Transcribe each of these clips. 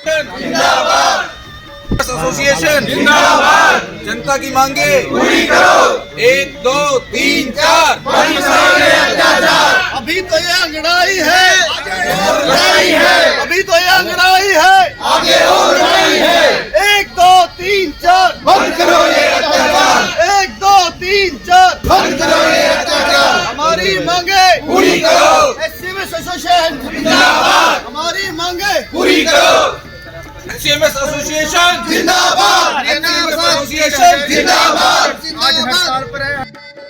जिंदाबाद। एसोसिएशन जिंदाबाद। जनता की मांगे पूरी करो। 1 2 3 4 अभी तो ये अंगड़ाई है, लड़ाई है। अभी तो ये अंगड़ाई है, आगे और लड़ाई है। 1 2 3 4 बंद करो ये अत्याचार। 1 2 3 4 बंद करो ये अत्याचार। हमारी मांगे पूरी करो। एससीएमएस एसोसिएशन जिंदाबाद। हमारी मांगे पूरी करो। एससीएमएस एसोसिएशन जिंदाबाद। एससीएमएस एसोसिएशन जिंदाबाद।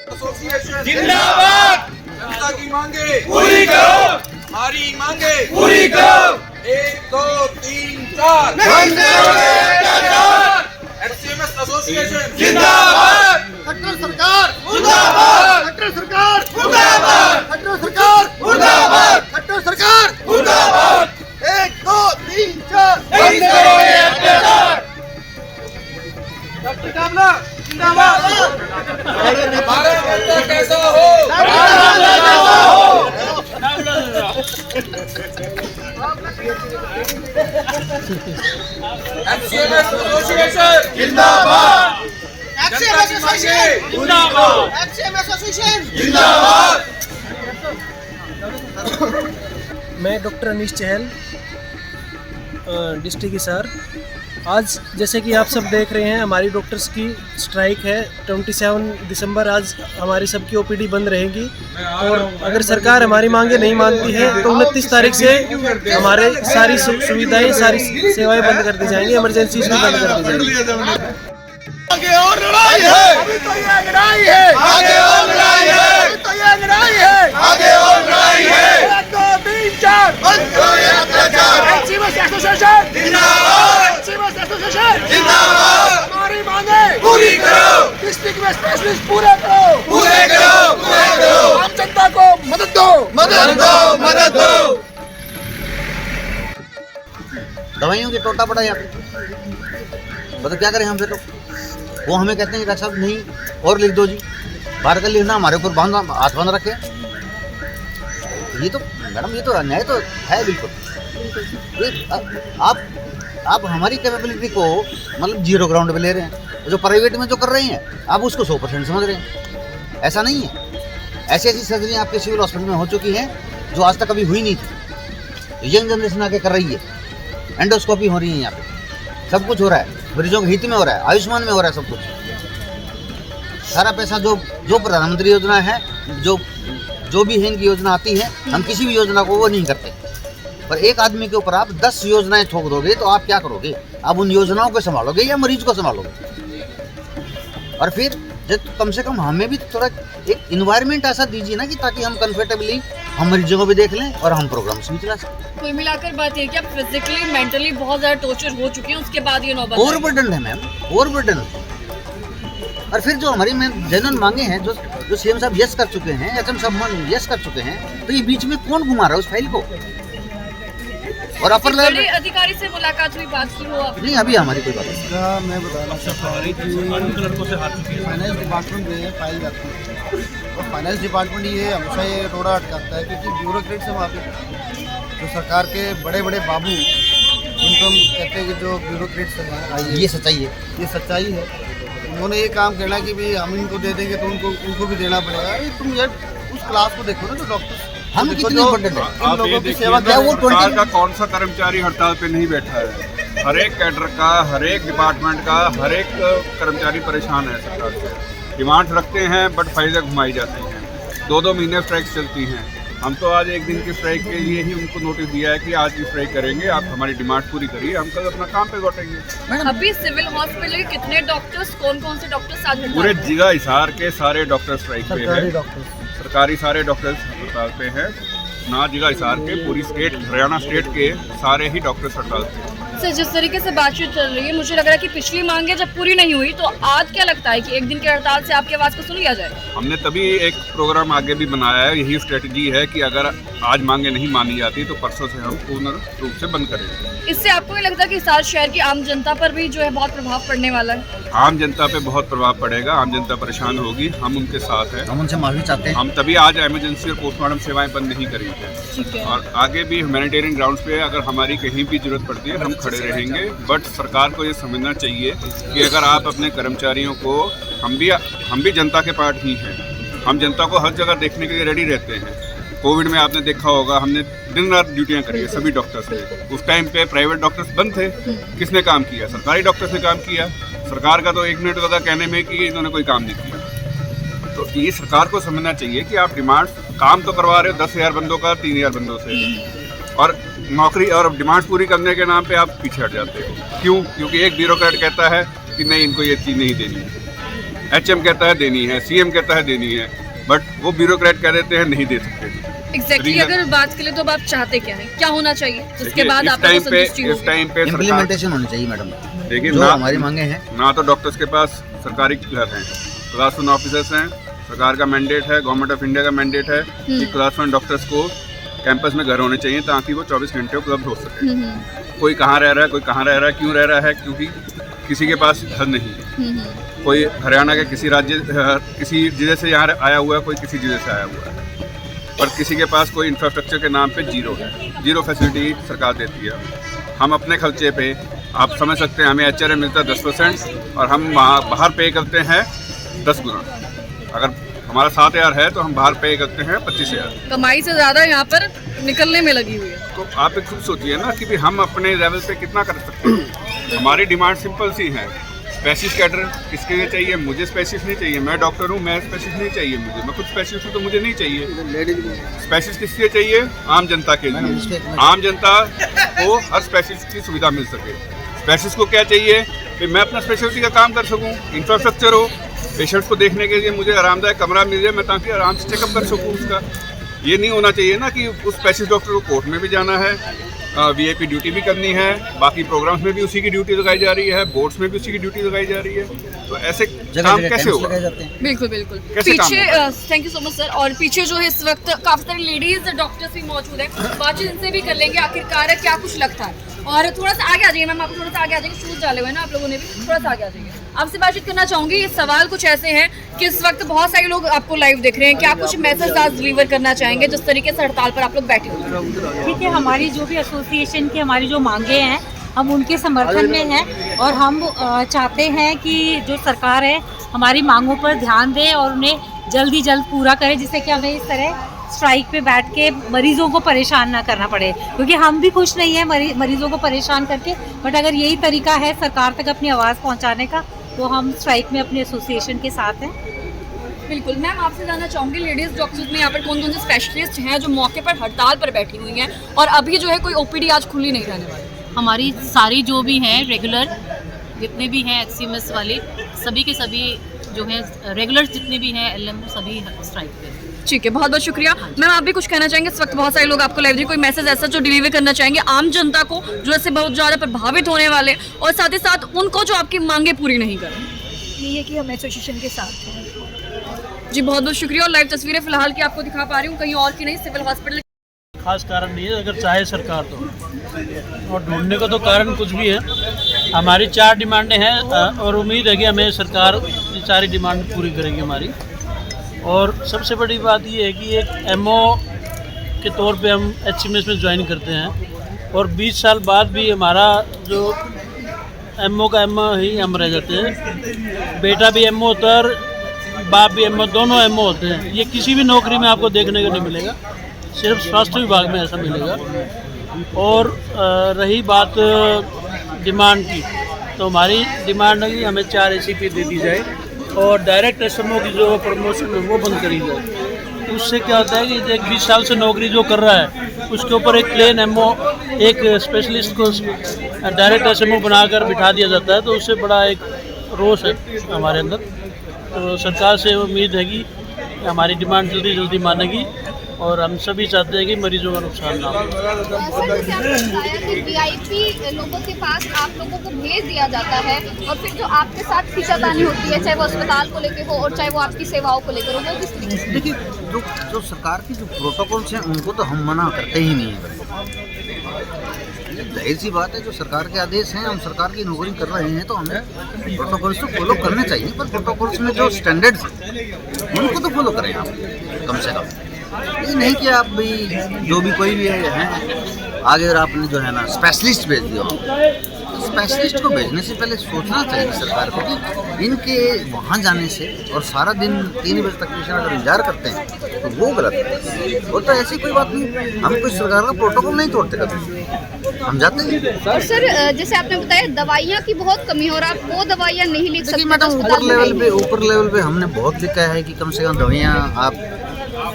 एसोसिएशन जिंदाबाद। जनता की मांगे पूरी करो। हमारी मांगे पूरी करो। 1 2 3 4 बंद करो ये अत्याचार। एससीएमएस एसोसिएशन जिंदाबाद। खट्टर सरकार मुर्दाबाद। खट्टर सरकार मुर्दाबाद। खट्टर सरकार मुर्दाबाद। खट्टर सरकार मुर्दाबाद। 1 2 3 4 बंद करो ये अत्याचार। जिंदाबाद। भारत माता कैसा हो। एससीएमएस एसोसिएशन जिंदाबाद। एससीएमएस एसोसिएशन जिंदाबाद। एससीएमएस एसोसिएशन जिंदाबाद। मैं डॉक्टर अनीश चहल, डिस्ट्रिक्ट हिसार। आज जैसे कि आप सब देख रहे हैं, हमारी डॉक्टर्स की स्ट्राइक है। 27 दिसंबर आज हमारी सबकी ओपीडी बंद रहेगी और अगर सरकार हमारी मांगे नहीं मानती है तो 29 तारीख से हमारे सारी सुविधाएं, सारी सेवाएं बंद कर दी जाएंगी, इमरजेंसी भी बंद कर दी जाएंगी। आगे और लड़ाई है, अभी तो ये लड़ाई है, आगे और लड़ाई है। अभी तो ये लड़ाई है, आगे और लड़ाई है। 1 2 3 4 बंद करो ये अत्याचार। एससीएमएस एसोसिएशन जिंदाबाद। एससीएमएस एसोसिएशन जिंदाबाद। हमारी मांगे पूरी करो। डिस्ट्रिक्ट में स्पेशलिस्ट पूरे करो, पूरे करो। पूरे करो। आम जनता को मदद दो, मदद दो। मदद दो। दवाइयों की टोटा पड़ा यहाँ पे, मतलब क्या करें हम फिर? वो हमें कहते हैं कि डॉक्टर साहब नहीं और लिख दो जी, बाहर का लिखना हमारे ऊपर हाथ बांध रखे। ये तो मैडम, ये तो अन्याय तो है बिल्कुल। आप हमारी कैपेबिलिटी को मतलब 0 ग्राउंड पे ले रहे हैं। जो प्राइवेट में जो कर रहे हैं आप उसको 100% समझ रहे हैं। ऐसा नहीं है। ऐसी ऐसी सर्जरियाँ आपके सिविल हॉस्पिटल में हो चुकी हैं जो आज तक कभी हुई नहीं थी। यंग जनरेशन आके कर रही है। एंडोस्कोपी हो रही है यहाँ पे, सब कुछ हो रहा है। मरीजों के हित में हो रहा है, आयुष्मान में हो रहा है, सब कुछ। सारा पैसा जो प्रधानमंत्री योजना है, जो भी है इनकी योजना आती है, हम किसी भी योजना को वो नहीं करते। पर एक आदमी के ऊपर आप 10 योजनाएं ठोक दोगे तो आप क्या करोगे? आप उन योजनाओं को संभालोगे या मरीज को संभालोगे? और फिर कम से कम हमें भी थोड़ा एक इन्वायरमेंट ऐसा दीजिए ना कि ताकि हम कंफर्टेबली हम मरीजों को भी देख लें और हम प्रोग्राम्स भी चला सकें। कुल मिलाकर बात ये कि आप फिजिकली मेंटली बहुत ज्यादा टॉर्चर हो चुके हैं, उसके बाद ये नौबत ओवरबर्डन है मैम, ओवरबर्डन। और फिर जो हमारी जेन्युइन मांगे हैं, जो सीएम साहब यस कर चुके हैं, एचएम साहब यस कर चुके हैं, तो ये बीच में कौन घुमा रहा है उस फाइल को? और अपर लेवल अधिकारी से मुलाकात हुई, बात की हो आप? नहीं, अभी हमारी कोई बात नहीं। मैं बताना चाहता हूँ कि फाइनेंस डिपार्टमेंट में फाइल जाती है और फाइनेंस डिपार्टमेंट ये हमेशा ये रोड़ा अटकाता है क्योंकि ब्यूरोक्रेट से वहाँ पे जो सरकार के बड़े बड़े बाबू, उनको हम कहते हैं कि जो ब्यूरोक्रेट से ये सच्चाई है। ये सच्चाई है। उन्होंने ये काम करना कि भाई हम इनको दे देंगे तो उनको भी देना पड़ेगा। अरे तुम यार उस क्लास को देखो ना, जो डॉक्टर हम कितने इम्पोर्टेंट है। आप लोगों की सेवा क्या वो सरकार का कौन सा कर्मचारी हड़ताल पे नहीं बैठा है? हर एक कैडर का, हर एक डिपार्टमेंट का, हर एक कर्मचारी परेशान है सरकार से। डिमांड रखते हैं बट फायदे घुमाई जाती हैं। 2-2 महीने स्ट्राइक चलती हैं। हम तो आज एक दिन की स्ट्राइक के लिए ही उनको नोटिस दिया है कि आज की स्ट्राइक करेंगे, आप हमारी डिमांड पूरी करिए, हम कल अपना काम पे लौटेंगे। अभी सिविल हॉस्पिटल के कितने डॉक्टर्स, कौन कौन से डॉक्टर्स आज पूरे जिला हिसार के सारे डॉक्टर स्ट्राइक पे हैं। सरकारी सारे डॉक्टर्स हड़ताल पे हैं। ना जिला हिसार के, पूरी स्टेट, हरियाणा स्टेट के सारे ही डॉक्टर्स हड़ताल पे। सर, जिस तरीके से बातचीत चल रही है, मुझे लग रहा है कि पिछली मांगे जब पूरी नहीं हुई तो आज क्या लगता है कि एक दिन की हड़ताल से आपकी आवाज़ को सुन लिया जाए? हमने तभी एक प्रोग्राम आगे भी बनाया है। यही स्ट्रेटजी है कि अगर आज मांगे नहीं मानी जाती तो परसों से हम पूर्ण रूप से बंद करेंगे। इससे आपको नहीं लगता कि साथ शहर की आम जनता पर भी जो है बहुत प्रभाव पड़ने वाला है? आम जनता पे बहुत प्रभाव पड़ेगा, आम जनता परेशान होगी, हम उनके साथ हैं। हम उनसे माफी चाहते हैं। हम तभी आज इमरजेंसी और पोस्टमार्टम सेवाएं बंद नहीं करी हैं। ठीक है। और आगे भी ह्यूमैनिटेरियन ग्राउंड्स पे अगर हमारी कहीं भी जरूरत पड़ती है हम खड़े रहेंगे। बट सरकार को ये समझना चाहिए कि अगर आप अपने कर्मचारियों को, हम भी जनता के पार्ट ही हैं, हम जनता को हर जगह देखने के लिए रेडी रहते हैं। कोविड में आपने देखा होगा हमने दिन रात ड्यूटियां करी है सभी डॉक्टर्स ने। उस टाइम पे प्राइवेट डॉक्टर्स बंद थे, किसने काम किया? सरकारी डॉक्टर्स ने काम किया। सरकार का तो 1 मिनट लगा कहने में कि इन्होंने कोई काम नहीं किया। तो ये सरकार को समझना चाहिए कि आप डिमांड काम तो करवा रहे हो 10,000 बंदों का 3,000 बंदों से, और नौकरी और डिमांड पूरी करने के नाम पे आप पीछे हट जाते हो। क्यों? क्योंकि एक ब्यूरोक्रेट कहता है कि नहीं इनको ये चीज़ नहीं देनी है, HM कहता है देनी है, CM कहता है देनी है, बट वो ब्यूरोक्रेट कह देते हैं नहीं दे सकते। एग्जैक्टली अगर बात करें तो अब आप चाहते क्या हैं, क्या होना चाहिए जिसके बाद इस आपको संतुष्टि इस होगी? टाइम पे इम्प्लीमेंटेशन होनी चाहिए मैडम। देखिए जो ना हमारी मांगे हैं, ना तो डॉक्टर्स के पास सरकारी घर हैं, क्लास 1 ऑफिसर्स हैं, सरकार का मैंडेट है, गवर्नमेंट ऑफ इंडिया का मैंडेट है कि क्लास 1 डॉक्टर्स को कैंपस में घर होने चाहिए ताकि वो 24 घंटे उपलब्ध हो सके। कोई कहाँ रह रहा है, कोई कहाँ रह रहा है, क्यों रह रहा है? क्योंकि किसी के पास घर नहीं है। कोई हरियाणा के किसी जिले से यहाँ आया हुआ है, कोई किसी जिले से आया हुआ है, और किसी के पास कोई इंफ्रास्ट्रक्चर के नाम पे जीरो है, जीरो फैसिलिटी सरकार देती है। हम अपने खर्चे पे, आप समझ सकते हैं, हमें HRA मिलता है 10% और हम बाहर पे करते हैं 10 गुना। अगर हमारा 7,000 है तो हम बाहर पे करते हैं 25,000। कमाई से ज्यादा यहाँ पर निकलने में लगी हुई है। तो आप एक खुद सोचिए ना कि भी हम अपने लेवल पे कितना कर सकते हैं। हमारी डिमांड सिंपल सी है, स्पेशलिस्ट कैडर किसके लिए चाहिए? मुझे स्पेशलिस्ट नहीं चाहिए, मैं डॉक्टर हूँ, मैं स्पेशलिस्ट नहीं चाहिए मुझे, मैं खुद स्पेशलिस्ट हूँ तो मुझे नहीं चाहिए। स्पेशलिस्ट किस लिए चाहिए? आम जनता के लिए, आम जनता को हर स्पेशलिस्ट की सुविधा मिल सके। स्पेशलिस्ट को क्या चाहिए कि मैं अपना स्पेशलिटी का काम कर सकूँ, इंफ्रास्ट्रक्चर हो, पेशेंट्स को देखने के लिए मुझे आरामदायक कमरा मिल जाए, मैं ताकि आराम से चेकअप कर सकूँ उसका। ये नहीं होना चाहिए ना कि उस स्पेशलिस्ट डॉक्टर को कोर्ट में भी जाना है, VIP ड्यूटी भी करनी है, बाकी प्रोग्राम्स में भी उसी की ड्यूटी लगाई जा रही है, बोर्ड्स में भी उसी की ड्यूटी लगाई जा रही है। तो ऐसे काम कैसे होगा? बिल्कुल बिल्कुल। कैसे काम पीछे thank you so much sir. और पीछे जो है इस वक्त काफी सारी लेडीज डॉक्टर्स भी मौजूद है, बातचीत इनसे भी कर लेंगे आखिरकार क्या कुछ लगता है। और थोड़ा सा आगे आ जाइए मैम, आपको थोड़ा सा आगे आ जाएंगे, शूज डाले हुए ना आप लोगों ने भी, थोड़ा सा आगे आ जाइए। आपसे बातचीत करना चाहूंगी, ये सवाल कुछ ऐसे हैं कि इस वक्त बहुत सारे लोग आपको लाइव देख रहे हैं, क्या कुछ मैसेज आज डिलीवर करना चाहेंगे जिस तरीके से हड़ताल पर आप लोग बैठे हुए? ठीक है, हमारी जो भी एसोसिएशन की हमारी जो मांगे हैं हम उनके समर्थन में हैं, और हम चाहते हैं कि जो सरकार है हमारी मांगों पर ध्यान दे और उन्हें जल्दी जल्द पूरा करे, जिससे कि हमें इस तरह स्ट्राइक पे बैठ के मरीजों को परेशान ना करना पड़े, क्योंकि हम भी खुश नहीं है मरीजों को परेशान करके। बट अगर यही तरीका है सरकार तक अपनी आवाज़ पहुंचाने का तो हम स्ट्राइक में अपने एसोसिएशन के साथ हैं। बिल्कुल मैम, आपसे जानना चाहूँगी लेडीज़ डॉक्टर्स में यहाँ पर कौन कौन से स्पेशलिस्ट हैं जो मौके पर हड़ताल पर बैठी हुई हैं, और अभी जो है कोई OPD आज खुली नहीं रहने वाली? हमारी सारी जो भी हैं रेगुलर जितने भी हैं HCMS वाले सभी के सभी जो हैं रेगुलर जितने भी हैं LM सभी स्ट्राइक पे। ठीक है, बहुत बहुत शुक्रिया मैम। आप भी कुछ कहना चाहेंगे? इस वक्त बहुत सारे लोग आपको लाइव देख, कोई मैसेज ऐसा जो डिलीवर करना चाहेंगे आम जनता को जो इससे बहुत ज़्यादा प्रभावित होने वाले, और साथ ही साथ उनको जो आपकी मांगे पूरी नहीं कर रहे? ये है कि हम एसोसिएशन के साथ हैं। जी बहुत बहुत शुक्रिया। और लाइव तस्वीरें फिलहाल की आपको दिखा पा रही हूँ, कहीं और की नहीं, सिविल हॉस्पिटल। खास कारण नहीं है, अगर चाहे सरकार तो, और ढूंढने का तो कारण कुछ भी है। हमारी 4 डिमांडें हैं और उम्मीद है कि हमें सरकार ये सारी डिमांड पूरी करेगी हमारी। और सबसे बड़ी बात ये है कि एक MO के तौर पे हम HCMS में ज्वाइन करते हैं, और 20 साल बाद भी हमारा जो MO का MO ही हम रह जाते हैं। बेटा भी MO होता है और बाप भी MO, दोनों MO होते हैं। ये किसी भी नौकरी में आपको देखने को नहीं मिलेगा, सिर्फ स्वास्थ्य विभाग में ऐसा मिलेगा। और रही बात डिमांड की, तो हमारी डिमांड है कि हमें 4 ACP दे दी जाए और डायरेक्ट SMO की जो प्रमोशन है वो बंद करी जाए। उससे क्या होता है कि एक 20 साल से नौकरी जो कर रहा है उसके ऊपर एक प्लेन MO, एक स्पेशलिस्ट को डायरेक्ट SMO बनाकर बिठा दिया जाता है, तो उससे बड़ा एक रोष है हमारे अंदर। तो सरकार से उम्मीद है कि हमारी डिमांड जल्दी जल्दी मानेगी और हम सभी चाहते हैं कि मरीजों का नुकसान ना हो। सर जैसे आपने बताया कि वीआईपी लोगों के पास आप लोगों को भेज दिया जाता है और फिर जो आपके साथ खींचातानी होती है, चाहे वो अस्पताल को लेकर हो और चाहे वो आपकी सेवाओं को लेकर हो, वो किस तरीके से? देखिए, जो सरकार की जो प्रोटोकॉल्स हैं उनको तो हम मना करते ही नहीं हैं। जाहिर सी बात है, जो सरकार के आदेश हैं, हम सरकार की नौकरी कर रहे हैं तो हमें प्रोटोकॉल्स तो फॉलो करने चाहिए, पर प्रोटोकॉल्स में जो स्टैंडर्ड्स हैं उनको तो फॉलो करें आप कम से कम। ये नहीं कि आप भी जो भी कोई भी है आगे अगर आपने जो है ना स्पेशलिस्ट भेज दिया, स्पेशलिस्ट को भेजने से पहले सोचना चाहिए सरकार को कि इनके वहाँ जाने से और सारा दिन 3 बजे तक पेशेंट अगर इंतजार करते हैं तो वो गलत है। और तो ऐसी कोई बात नहीं, हम कोई सरकार का प्रोटोकॉल नहीं तोड़ते कभी, हम जाते हैं। और सर जैसे आपने बताया दवाइयाँ की बहुत कमी है और आप वो दवाइयाँ नहीं लिख सकते। मैडम ऊपर लेवल पे हमने बहुत लिखा है कि कम से कम दवाइयाँ आप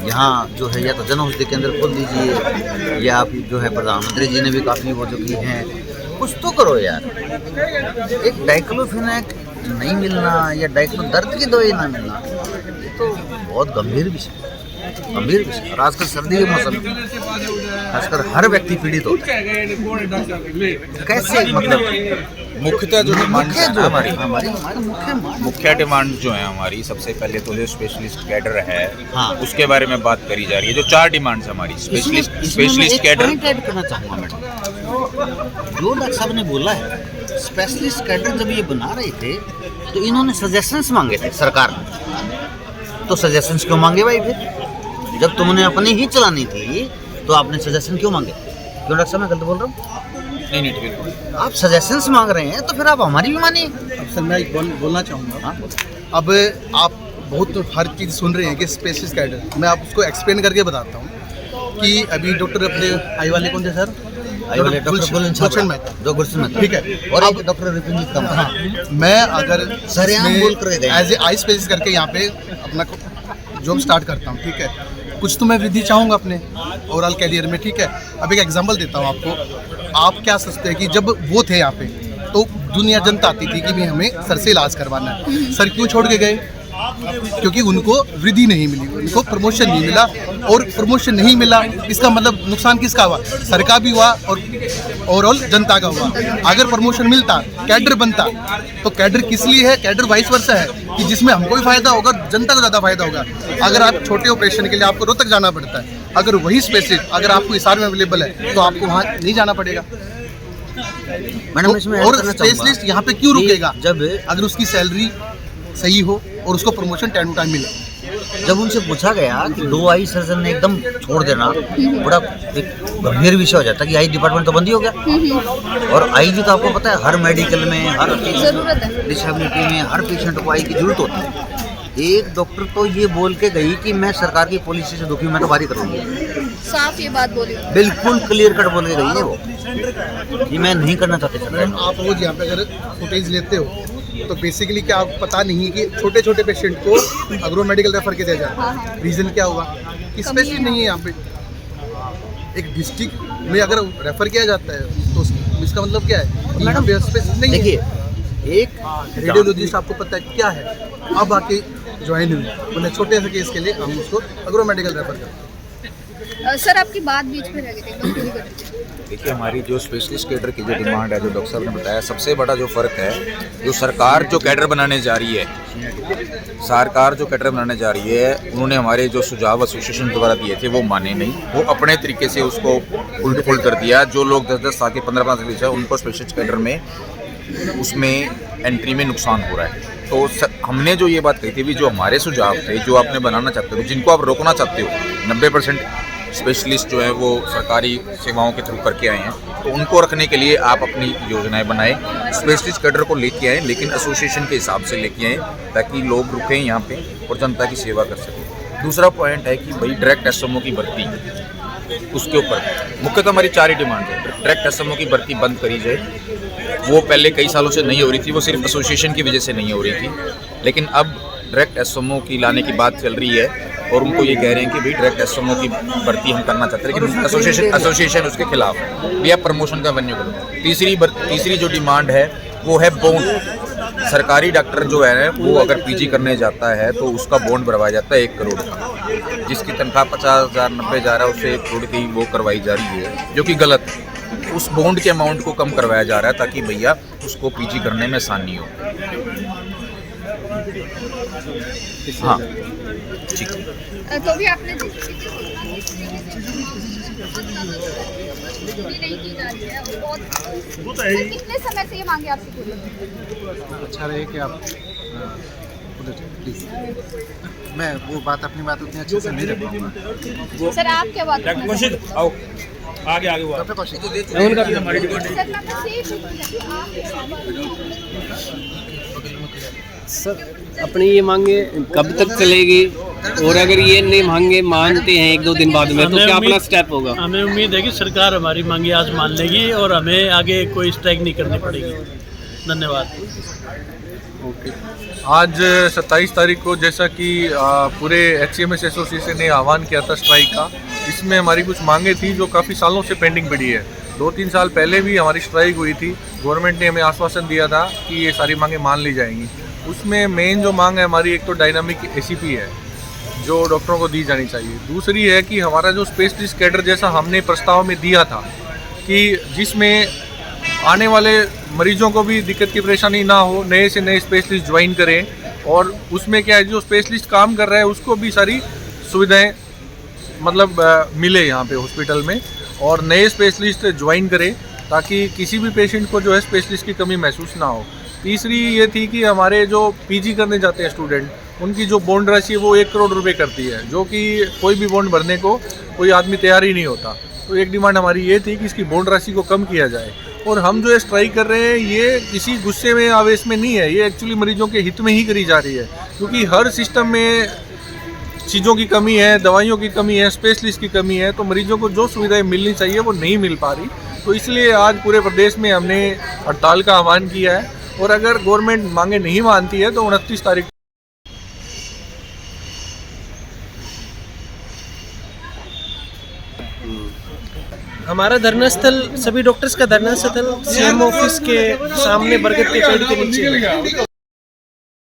यहाँ जो है या तो जन औषधि केंद्र खोल दीजिए, या आप जो है प्रधानमंत्री जी ने भी काफ़ी वो जो की हैं, कुछ तो करो यार। एक डाइक्लोफेनाक नहीं मिलना या डाइक्लो दर्द की दवाई ना मिलना, ये तो बहुत गंभीर विषय और आजकल सर्दी के मौसम में खासकर हर व्यक्ति पीड़ित होता है। कैसे मतलब मुख्यतः जो डिमांड है हमारी मुख्य डिमांड जो है हमारी, सबसे पहले तो जो स्पेशलिस्ट कैडर है, हाँ, उसके बारे में बात करी जा रही है। जो 4 डिमांड्स हमारी स्पेशलिस्ट कैडर ऐड करना चाहूँगा मैडम, जो डॉक्टर साहब ने बोला है स्पेशलिस्ट कैडर जब ये बना रहे थे तो इन्होंने सजेशंस मांगे थे सरकार ने, तो सजेशंस क्यों मांगे भाई? फिर जब तुमने अपनी ही चलानी थी तो आपने सजेशन क्यों मांगे? क्यों डॉक्टर साहब मैं गलत बोल रहा हूँ? नहीं बिल्कुल, आप सजेशंस मांग रहे हैं तो फिर आप हमारी भी मानिए। अब सर मैं एक बोलना चाहूँगा। हाँ, अब आप बहुत हर चीज़ सुन रहे हैं कि स्पेशलिस्ट कैडर, मैं आप उसको एक्सप्लेन करके बताता हूँ कि अभी डॉक्टर अपने आई वाले कौन थे सर? गुलशन मेहता, ठीक है, और एक डॉक्टर रिपिंजित का। हाँ, मैं अगर सर यहाँ बोल कर एज ए आई स्पेशलिस्ट करके यहाँ पे अपना जॉब स्टार्ट करता हूँ, ठीक है, कुछ तो मैं वृद्धि चाहूँगा अपने ओवरऑल कैरियर में, ठीक है। अब एक एग्जांपल देता हूँ आपको। आप क्या सोचते हैं कि जब वो थे यहाँ पे तो दुनिया जनता आती थी कि भाई हमें सर से इलाज करवाना है, सर क्यों छोड़ के गए? क्योंकि उनको वृद्धि नहीं मिली, उनको प्रमोशन नहीं मिला, और प्रमोशन नहीं मिला इसका मतलब नुकसान किसका हुआ? सर का भी हुआ और ओवरऑल जनता का हुआ। अगर प्रमोशन मिलता, कैडर बनता, तो कैडर किस लिए है? कैडर वाइस वर्सा है कि जिसमें हमको भी फायदा होगा, जनता को ज़्यादा फायदा होगा। अगर आप छोटे ऑपरेशन के लिए आपको रोहतक जाना पड़ता है, अगर वही स्पेशलिस्ट अगर आपको हिसार में अवेलेबल है तो आपको वहाँ नहीं जाना पड़ेगा। मैडम इसमें और स्पेशलिस्ट यहाँ पे क्यों रुकेगा? जब अगर उसकी सैलरी सही हो और उसको प्रमोशन टाइम टू टाइम मिले। जब उनसे पूछा गया कि 2 आई सर्जन ने एकदम छोड़ देना, बड़ा एक गंभीर विषय हो जाता कि आई डिपार्टमेंट तो बंद ही हो गया। और आई जी तो आपको पता है हर मेडिकल में, हर डिसेबिलिटी में हर पेशेंट को आई की जरूरत होती है। एक डॉक्टर तो ये बोल के गई कि मैं सरकार की पॉलिसी से दुखी, मैं तो बारी करूँगी। साफ ये बात बोली, बिल्कुल क्लियर कट बोल के गई है वो कि मैं नहीं करना चाहती सरकार। आप रोज यहाँ पे अगर फुटेज लेते हो तो बेसिकली क्या आपको पता नहीं कि छोटे छोटे पेशेंट को अग्रो मेडिकल रेफर किया जाता है? रीज़न क्या हुआ कि स्पेशलिस्ट नहीं है यहाँ पे। एक डिस्ट्रिक्ट में अगर रेफर किया जाता है तो इसका मतलब क्या है? मैडम स्पेशलिस्ट नहीं है। देखिए, एक रेडियोलॉजिस्ट आपको पता है क्या है, अब आके ज्वाइन हुई, बोले छोटे से केस के लिए हम उसको अग्रो मेडिकल रेफर करते हैं। सर आपकी बात बीच में रह गई थी, एकदम पूरी कर दीजिए। देखिए हमारी जो स्पेशलिस्ट कैडर की जो डिमांड है, जो डॉक्टर साहब ने बताया, सबसे बड़ा जो फ़र्क है, जो सरकार जो कैडर बनाने जा रही है, सरकार जो कैडर बनाने जा रही है, उन्होंने हमारे जो सुझाव एसोसिएशन द्वारा दिए थे वो माने नहीं, वो अपने तरीके से उसको उल्ट पुल्ट कर दिया। जो लोग 10-10 साल के 15-15 साल के उनको स्पेशलिस्ट कैडर में उसमें एंट्री में नुकसान हो रहा है। तो हमने जो ये बात कही थी भी, जो हमारे सुझाव थे, जो आपने बनाना चाहते हो, जिनको आप रोकना चाहते हो, 90% स्पेशलिस्ट जो है वो सरकारी सेवाओं के थ्रू करके आए हैं, तो उनको रखने के लिए आप अपनी योजनाएं बनाएं, स्पेशलिस्ट कैडर को लेके आएँ, लेकिन एसोसिएशन के हिसाब से लेके आएँ ताकि लोग रुकें यहाँ पे और जनता की सेवा कर सकें। दूसरा पॉइंट है कि भाई डायरेक्ट एसएमओ की भर्ती, उसके ऊपर मुख्यतः हमारी 4 ही डिमांड है। डायरेक्ट एसएमओ की भर्ती बंद करी जाए, वो पहले कई सालों से नहीं हो रही थी, वो सिर्फ एसोसिएशन की वजह से नहीं हो रही थी, लेकिन अब डायरेक्ट एसएमओ की लाने की बात चल रही है और उनको ये कह रहे हैं कि भाई डायरेक्ट एसएमओ की भर्ती हम करना चाहते हैं, लेकिन एसोसिएशन उसके खिलाफ है। भैया प्रमोशन का वेन्यू करो। तीसरी जो डिमांड है वो है बॉन्ड। सरकारी डॉक्टर जो है वो अगर पीजी करने जाता है तो उसका बॉन्ड भरवाया जाता है 1 करोड़ का। जिसकी तनख्वाह 50,000 90,000 है उसे थोड़ी सी वो करवाई जा रही है, जो कि गलत है। उस बॉन्ड के अमाउंट को कम करवाया जा रहा है ताकि भैया उसको पीजी करने में आसानी हो। हाँ ठीक है। तो भी आपने कितने समय से ये मांगे आपसे पूरी? अच्छा रहे कि आप प्लीज, मैं वो बात अपनी बात उतनी अच्छे से नहीं रख पाऊंगा। सर आप क्या बात कर रहे हैं? आओ आगे आगे हुआ डॉक्टर कौशिक, सर मैं बस यही पूछ रही थी, आप क्या बात कर रहे हैं? सर अपनी ये मांगे कब तक चलेगी, और अगर ये नहीं मांगे मानते हैं 1-2 दिन बाद में, तो क्या अपना स्टेप होगा? हमें उम्मीद है कि सरकार हमारी मांगे आज मान लेगी और हमें आगे कोई स्ट्राइक नहीं करनी पड़ेगी। धन्यवाद। आज 27 तारीख को जैसा कि पूरे HCMS एसोसिएशन ने आह्वान किया था स्ट्राइक का, इसमें हमारी कुछ मांगे थी जो काफ़ी सालों से पेंडिंग पड़ी है। 2-3 साल पहले भी हमारी स्ट्राइक हुई थी, गवर्नमेंट ने हमें आश्वासन दिया था कि ये सारी मांगे मान ली जाएंगी। उसमें मेन जो मांग है हमारी, एक तो डायनामिक ACP है जो डॉक्टरों को दी जानी चाहिए। दूसरी है कि हमारा जो स्पेशलिस्ट कैडर जैसा हमने प्रस्ताव में दिया था कि जिसमें आने वाले मरीजों को भी दिक्कत की परेशानी ना हो, नए से नए स्पेशलिस्ट ज्वाइन करें, और उसमें क्या है जो स्पेशलिस्ट काम कर रहा है उसको भी सारी सुविधाएं मतलब मिले यहाँ पे हॉस्पिटल में, और नए स्पेशलिस्ट ज्वाइन करें ताकि किसी भी पेशेंट को जो है स्पेशलिस्ट की कमी महसूस ना हो। तीसरी ये थी कि हमारे जो PG करने जाते हैं स्टूडेंट, उनकी जो बॉन्ड राशि है वो 1 करोड़ रुपए करती है, जो कि कोई भी बॉन्ड भरने को कोई आदमी तैयार ही नहीं होता। तो एक डिमांड हमारी ये थी कि इसकी बॉन्ड राशि को कम किया जाए। और हम जो स्ट्राइक कर रहे हैं ये किसी गुस्से में आवेश में नहीं है, ये एक्चुअली मरीजों के हित में ही करी जा रही है, क्योंकि हर सिस्टम में चीज़ों की कमी है, दवाइयों की कमी है, स्पेशलिस्ट की कमी है, तो मरीजों को जो सुविधाएं मिलनी चाहिए वो नहीं मिल पा रही। तो इसलिए आज पूरे प्रदेश में हमने हड़ताल का आह्वान किया है, और अगर गवर्नमेंट मांगे नहीं मानती है तो 29 तारीख हमारा धरना स्थल, सभी डॉक्टर्स का धरना स्थल CM ऑफिस के सामने बरगद के पेड़ के नीचे है।